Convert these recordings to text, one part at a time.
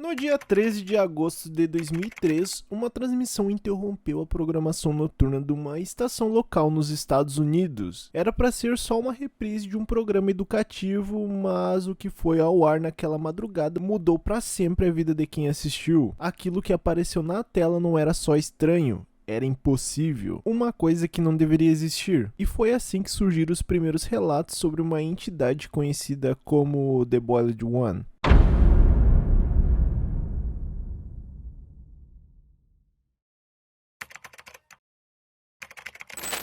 No dia 13 de agosto de 2003, uma transmissão interrompeu a programação noturna de uma estação local nos Estados Unidos. Era para ser só uma reprise de um programa educativo, mas o que foi ao ar naquela madrugada mudou para sempre a vida de quem assistiu. Aquilo que apareceu na tela não era só estranho, era impossível, uma coisa que não deveria existir. E foi assim que surgiram os primeiros relatos sobre uma entidade conhecida como The Boiled One.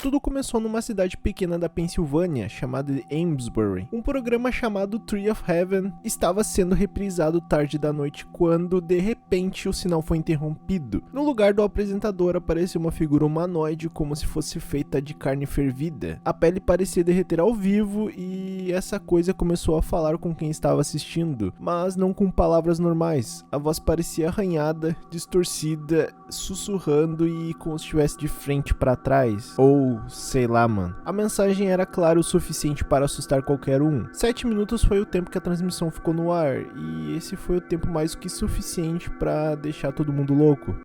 Tudo começou numa cidade pequena da Pensilvânia, chamada Amesbury. Um programa chamado Tree of Heaven estava sendo reprisado tarde da noite quando, de repente, o sinal foi interrompido. No lugar do apresentador apareceu uma figura humanoide como se fosse feita de carne fervida. A pele parecia derreter ao vivo e essa coisa começou a falar com quem estava assistindo, mas não com palavras normais. A voz parecia arranhada, distorcida, sussurrando e como se estivesse de frente para trás. Ou sei lá, mano. A mensagem era clara o suficiente para assustar qualquer um. 7 minutos foi o tempo que a transmissão ficou no ar, e esse foi o tempo mais que suficiente para deixar todo mundo louco.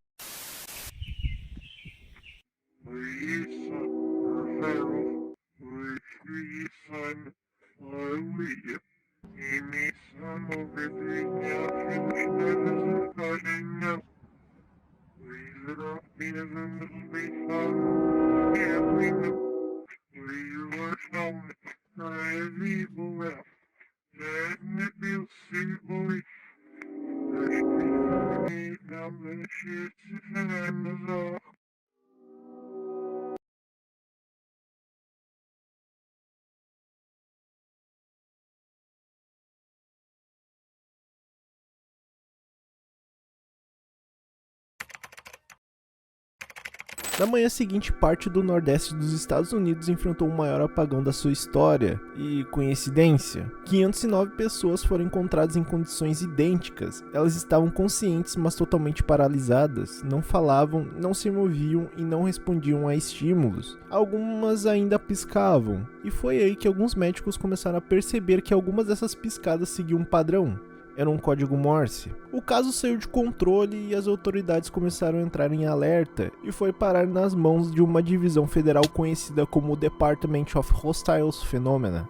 Na manhã seguinte, parte do nordeste dos Estados Unidos enfrentou o maior apagão da sua história. E coincidência? 509 pessoas foram encontradas em condições idênticas. Elas estavam conscientes, mas totalmente paralisadas. Não falavam, não se moviam e não respondiam a estímulos. Algumas ainda piscavam. E foi aí que alguns médicos começaram a perceber que algumas dessas piscadas seguiam um padrão. Era um código Morse. O caso saiu de controle e as autoridades começaram a entrar em alerta e foi parar nas mãos de uma divisão federal conhecida como Department of Hostile Phenomena,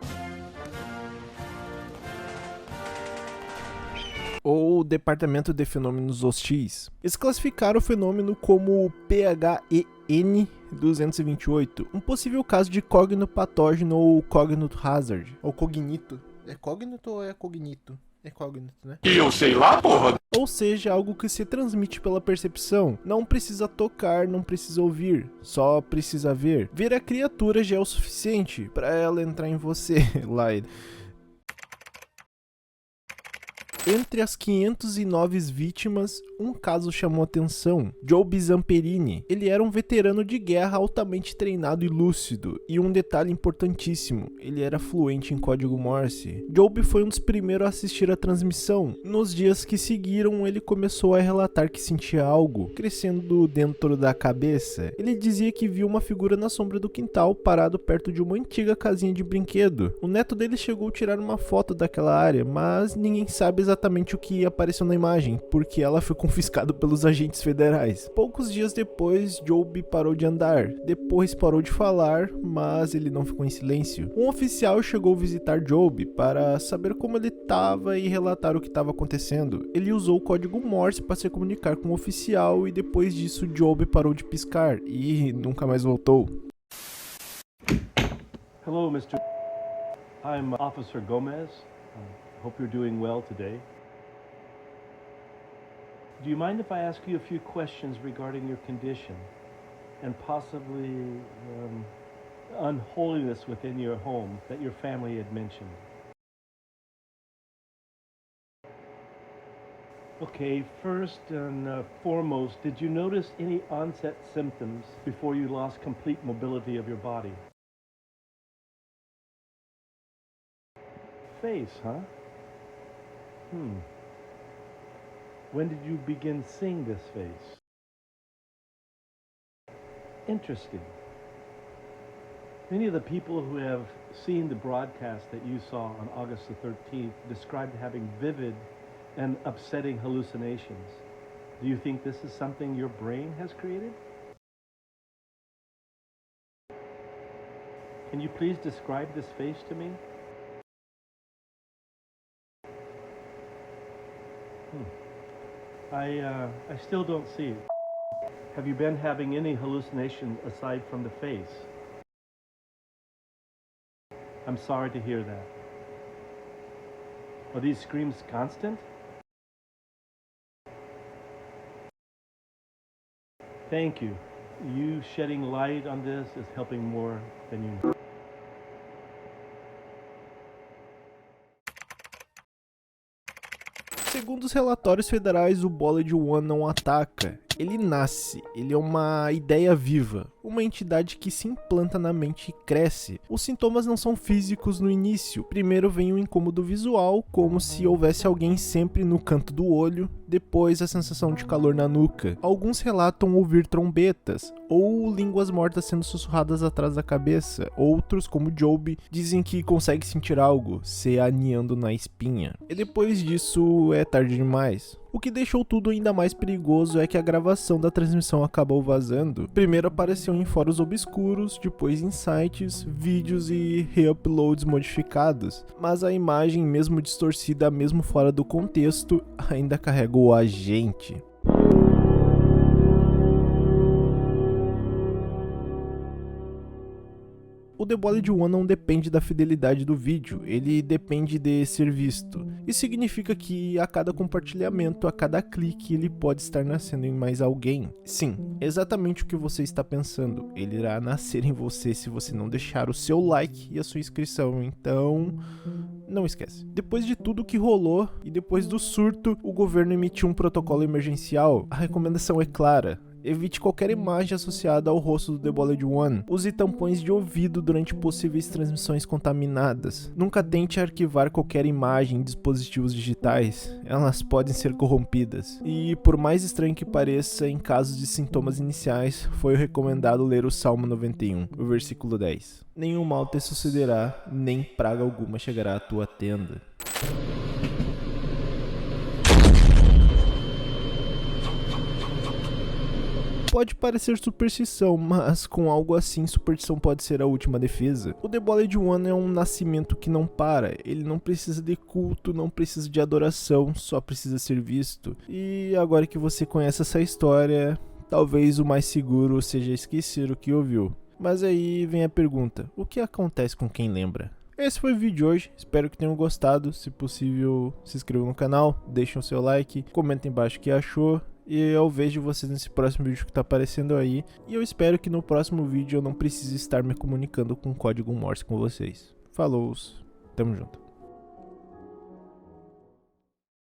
ou Departamento de Fenômenos Hostis. Eles classificaram o fenômeno como PHEN 228, um possível caso de cognopatógeno ou cognito hazard, ou cognito. É cognito ou é cognito? É cognito, né? E eu sei lá, porra! Ou seja, algo que se transmite pela percepção. Não precisa tocar, não precisa ouvir, só precisa ver. Ver a criatura já é o suficiente para ela entrar em você, Lyde. Entre as 509 vítimas, um caso chamou atenção. Joby Zamperini. Ele era um veterano de guerra altamente treinado e lúcido. E um detalhe importantíssimo, ele era fluente em código Morse. Joby foi um dos primeiros a assistir a transmissão. Nos dias que seguiram, ele começou a relatar que sentia algo crescendo dentro da cabeça. Ele dizia que viu uma figura na sombra do quintal, parado perto de uma antiga casinha de brinquedo. O neto dele chegou a tirar uma foto daquela área, mas ninguém sabe exatamente o que apareceu na imagem, porque ela foi confiscada pelos agentes federais. Poucos dias depois, Joby parou de andar, depois parou de falar, mas ele não ficou em silêncio. Um oficial chegou a visitar Joby para saber como ele estava e relatar o que estava acontecendo. Ele usou o código Morse para se comunicar com o oficial e depois disso Joby parou de piscar e nunca mais voltou. Hello, Mr. I'm Officer Gomez. Hope you're doing well today. Do you mind if I ask you a few questions regarding your condition and possibly unholiness within your home that your family had mentioned? Okay, first and foremost, did you notice any onset symptoms before you lost complete mobility of your body? Face, huh? When did you begin seeing this face? Interesting. Many of the people who have seen the broadcast that you saw on August the 13th described having vivid and upsetting hallucinations. Do you think this is something your brain has created? Can you please describe this face to me? I still don't see it. Have you been having any hallucination aside from the face? I'm sorry to hear that. Are these screams constant? Thank you. You shedding light on this is helping more than you know. Segundo os relatórios federais, o Bolide One não ataca, ele nasce, ele é uma ideia viva, uma entidade que se implanta na mente e cresce. Os sintomas não são físicos no início, primeiro vem um incômodo visual, como se houvesse alguém sempre no canto do olho, depois a sensação de calor na nuca. Alguns relatam ouvir trombetas, ou línguas mortas sendo sussurradas atrás da cabeça, outros, como Job, dizem que consegue sentir algo se aninhando na espinha. E depois disso é tarde demais. O que deixou tudo ainda mais perigoso é que a gravação da transmissão acabou vazando. Primeiro apareceu em fóruns obscuros, depois em sites, vídeos e reuploads modificados. Mas a imagem, mesmo distorcida, mesmo fora do contexto, ainda carrega o agente. O The Bolide One não depende da fidelidade do vídeo, ele depende de ser visto. Isso significa que a cada compartilhamento, a cada clique, ele pode estar nascendo em mais alguém. Sim, exatamente o que você está pensando, ele irá nascer em você se você não deixar o seu like e a sua inscrição, então não esquece. Depois de tudo que rolou e depois do surto, o governo emitiu um protocolo emergencial. A recomendação é clara. Evite qualquer imagem associada ao rosto do The Bolide One. Use tampões de ouvido durante possíveis transmissões contaminadas. Nunca tente arquivar qualquer imagem em dispositivos digitais. Elas podem ser corrompidas. E por mais estranho que pareça, em casos de sintomas iniciais, foi recomendado ler o Salmo 91, o versículo 10. Nenhum mal te sucederá, nem praga alguma chegará à tua tenda. Pode parecer superstição, mas com algo assim, superstição pode ser a última defesa. O The Bolide One é um nascimento que não para, ele não precisa de culto, não precisa de adoração, só precisa ser visto. E agora que você conhece essa história, talvez o mais seguro seja esquecer o que ouviu. Mas aí vem a pergunta, o que acontece com quem lembra? Esse foi o vídeo de hoje, espero que tenham gostado. Se possível, se inscrevam no canal, deixem o seu like, comentem embaixo o que achou. E eu vejo vocês nesse próximo vídeo que tá aparecendo aí. E eu espero que no próximo vídeo eu não precise estar me comunicando com código Morse com vocês. Falou, tamo junto.